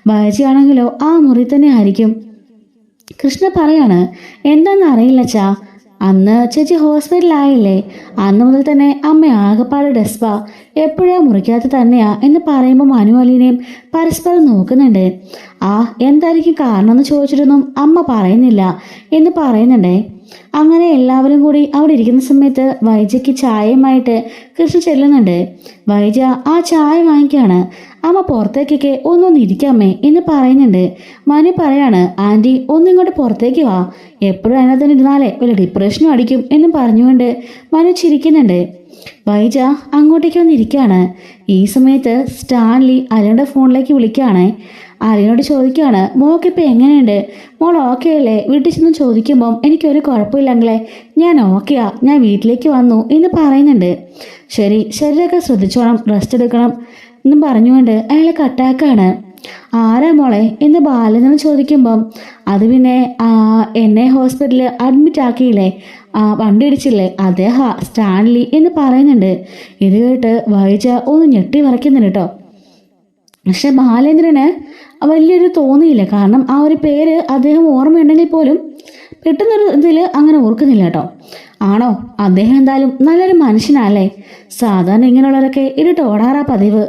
ബാജിയാണെങ്കിലോ ആ മുറി തന്നെ ആയിരിക്കും. കൃഷ്ണ പറയാണ്, എന്താണെന്ന് അറിയില്ല ചാ, അന്ന് ചേച്ചി ഹോസ്പിറ്റലായില്ലേ, അന്ന് മുതൽ തന്നെ അമ്മ ആകെപ്പാട് ഡെസ്പാ, എപ്പോഴാ മുറിക്കകത്ത് തന്നെയാ എന്ന് പറയുമ്പോൾ മനു അലീനയും പരസ്പരം നോക്കുന്നുണ്ട്. എന്തായിരിക്കും കാരണം എന്ന് ചോദിച്ചിട്ടൊന്നും അമ്മ പറയുന്നില്ല എന്ന് പറയുന്നുണ്ടേ. അങ്ങനെ എല്ലാവരും കൂടി അവിടെ ഇരിക്കുന്ന സമയത്ത് വൈജയ്ക്ക് ചായയുമായിട്ട് കൃഷ്ണ ചെല്ലുന്നുണ്ട്. വൈജ ആ ചായ വാങ്ങിക്കാണ്. അമ്മ പുറത്തേക്കൊക്കെ ഒന്നൊന്നിരിക്കാമേ എന്ന് പറയുന്നുണ്ട്. മനു പറയാണ്, ആൻറ്റി ഒന്നിങ്ങോട്ട് പുറത്തേക്ക് വാ, എപ്പോഴും അതിനകത്ത് തന്നെ ഇരുന്നാലേ വല്ല ഡിപ്രഷനും അടിക്കും എന്ന് പറഞ്ഞുകൊണ്ട് മനു ചിരിക്കുന്നുണ്ട്. വൈജ അങ്ങോട്ടേക്ക് വന്നിരിക്കുകയാണ്. ഈ സമയത്ത് സ്റ്റാൻലി അലയുടെ ഫോണിലേക്ക് വിളിക്കുകയാണ്. അലയോട് ചോദിക്കുകയാണ്, മോക്കിപ്പോൾ എങ്ങനെയുണ്ട്? മോൾ ഓക്കെ അല്ലേ? വീട്ടിൽ ചെന്ന് ചോദിക്കുമ്പം എനിക്കൊരു കുഴപ്പമില്ലെങ്കിലേ ഞാൻ ഓക്കെയാ, ഞാൻ വീട്ടിലേക്ക് വന്നു എന്ന് പറയുന്നുണ്ട്. ശരി, ശരീരമൊക്കെ ശ്രദ്ധിച്ചോണം, റെസ്റ്റ് എടുക്കണം എന്നും പറഞ്ഞുകൊണ്ട് അയാളെ കട്ടാക്കാണ്. ആരാ മോളെ എന്ന് ബാലനോട് ചോദിക്കുമ്പം, അത് പിന്നെ എന്നെ ഹോസ്പിറ്റലിൽ അഡ്മിറ്റ് ആക്കിയില്ലേ, വണ്ടി ഇടിച്ചില്ലേ, അദ്ദേഹം സ്റ്റാൻലി എന്ന് പറയുന്നുണ്ട്. ഇത് കേട്ട് വൈജ ഒന്ന് ഞെട്ടി വിറയ്ക്കുന്നുണ്ട് കേട്ടോ. പക്ഷെ ബാലേന്ദ്രന് വലിയൊരു തോന്നിയില്ല. കാരണം ആ ഒരു പേര് അദ്ദേഹം ഓർമ്മയുണ്ടെങ്കിൽ പോലും പെട്ടെന്നൊരു ഇതിൽ അങ്ങനെ ഓർക്കുന്നില്ല കേട്ടോ. ആണോ? അദ്ദേഹം എന്തായാലും നല്ലൊരു മനുഷ്യനല്ലേ. സാധാരണ ഇങ്ങനെയുള്ളവരൊക്കെ ഇരുട്ട് ഓടാറാ പതിവ്.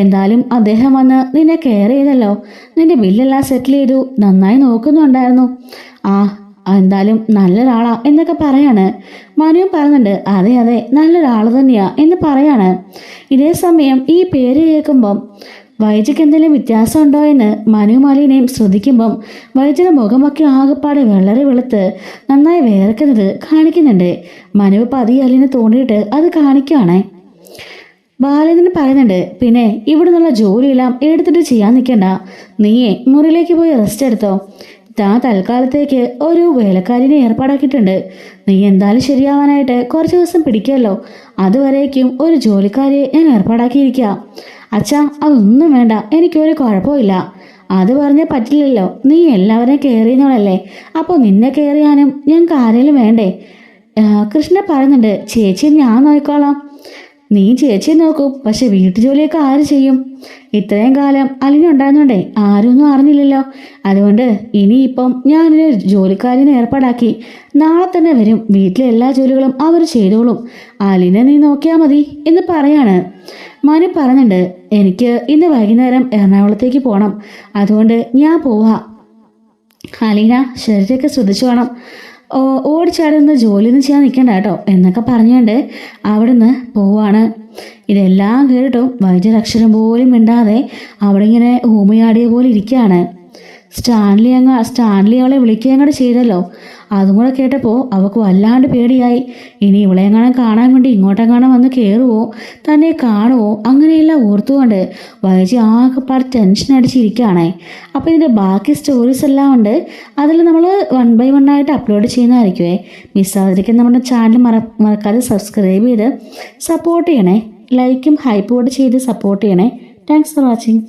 എന്തായാലും അദ്ദേഹം വന്ന് നിന്നെ കെയർ ചെയ്തല്ലോ, നിന്റെ ബില്ലെല്ലാം സെറ്റിൽ ചെയ്തു, നന്നായി നോക്കുന്നുണ്ടായിരുന്നു. എന്തായാലും നല്ലൊരാളാ എന്നൊക്കെ പറയാണ്. മനുവും പറയുന്നുണ്ട്, അതെ അതെ നല്ലൊരാൾ തന്നെയാ എന്ന് പറയാണ്. ഇതേ സമയം ഈ പേര് കേൾക്കുമ്പം വൈജയ്ക്ക് എന്തെങ്കിലും വ്യത്യാസം ഉണ്ടോ എന്ന് മനുവും അലീനയും ശ്രദ്ധിക്കുമ്പം വൈജയുടെ മുഖമൊക്കെ ആകെപ്പാടെ വളരെ വെളുത്ത് നന്നായി വേർക്കുന്നത് കാണിക്കുന്നുണ്ട്. മനുവ് പതിയെ അലീനെ തോണ്ടിയിട്ട് അത് കാണിക്കുകയാണേ. ബാലേന്ദ്രൻ പറയുന്നുണ്ട്, പിന്നെ ഇവിടെ നിന്നുള്ള ജോലിയെല്ലാം എടുത്തിട്ട് ചെയ്യാൻ നിൽക്കണ്ട, നീയേ മുറിയിലേക്ക് പോയി റെസ്റ്റ് എടുത്തോ. തൽക്കാലത്തേക്ക് ഒരു വേലക്കാരിനെ ഏർപ്പാടാക്കിയിട്ടുണ്ട്. നീ എന്തായാലും ശരിയാവാനായിട്ട് കുറച്ച് ദിവസം പിടിക്കുമല്ലോ, അതുവരേക്കും ഒരു ജോലിക്കാരിയെ ഞാൻ ഏർപ്പാടാക്കിയിരിക്കുക. അച്ഛാ, അതൊന്നും വേണ്ട, എനിക്കൊരു കുഴപ്പമില്ല. അത് പറഞ്ഞാൽ പറ്റില്ലല്ലോ, നീ എല്ലാവരെയും കെയർ ചെയ്യുന്നവളല്ലേ, അപ്പോൾ നിന്നെ കെയർ ചെയ്യാനും ഞങ്ങൾക്ക് ആരെങ്കിലും വേണ്ടേ? കൃഷ്ണ പറയുന്നുണ്ട്, ചേച്ചി ഞാൻ നോക്കിക്കോളാം. നീ ചേച്ചിയെ നോക്കും, പക്ഷെ വീട്ടുജോലിയൊക്കെ ആര് ചെയ്യും? ഇത്രയും കാലം അലിനുണ്ടായിരുന്നുണ്ടേ ആരൊന്നും അറിഞ്ഞില്ലല്ലോ. അതുകൊണ്ട് ഇനിയിപ്പം ഞാനൊരു ജോലിക്കാരിനെ ഏർപ്പാടാക്കി. നാളെ തന്നെ വരും, വീട്ടിലെ എല്ലാ ജോലികളും അവർ ചെയ്തോളും. അലിനെ നീ നോക്കിയാൽ മതി എന്ന് പറയാണ്. മനു പറയുന്നുണ്ട്, എനിക്ക് ഇന്ന് വൈകുന്നേരം എറണാകുളത്തേക്ക് പോകണം, അതുകൊണ്ട് ഞാൻ പോവാ. അലീന ശരീരമൊക്കെ ശ്രദ്ധിച്ചു വേണം, ഓടിച്ചാടുന്ന ജോലിയൊന്നും ചെയ്യാൻ നിൽക്കണ്ട കേട്ടോ എന്നൊക്കെ പറഞ്ഞുകൊണ്ട് അവിടുന്ന് പോവാണ്. ഇതെല്ലാം കേട്ടിട്ടും വൈദ്യർ അക്ഷരം പോലും മിണ്ടാതെ അവിടെ ഇങ്ങനെ ഊമയാടിയ പോലെ ഇരിക്കുകയാണ്. സ്റ്റാൻലി അവളെ വിളിക്കുകയും കൂടെ ചെയ്തല്ലോ. അതും കൂടെ കേട്ടപ്പോൾ അവൾക്ക് വല്ലാണ്ട് പേടിയായി. ഇനി ഇവളെങ്ങാനും കാണാൻ വേണ്ടി ഇങ്ങോട്ടെങ്ങാനും വന്ന് കയറുവോ, തന്നെ കാണുവോ, അങ്ങനെയെല്ലാം ഓർത്തുകൊണ്ട് വൈജി ആകെപ്പാട് ടെൻഷൻ അടിച്ചിരിക്കുകയാണേ. അപ്പോൾ ഇതിൻ്റെ ബാക്കി സ്റ്റോറീസ് എല്ലാം ഉണ്ട്, അതിൽ നമ്മൾ 1 by 1 ആയിട്ട് അപ്ലോഡ് ചെയ്യുന്നതായിരിക്കുമേ. മിസ്സാതിരിക്കാൻ നമ്മുടെ ചാനൽ മറക്കാതെ സബ്സ്ക്രൈബ് ചെയ്ത് സപ്പോർട്ട് ചെയ്യണേ. ലൈക്കും ഹൈപ്പോട്ട് ചെയ്ത് സപ്പോർട്ട് ചെയ്യണേ. Thanks for watching.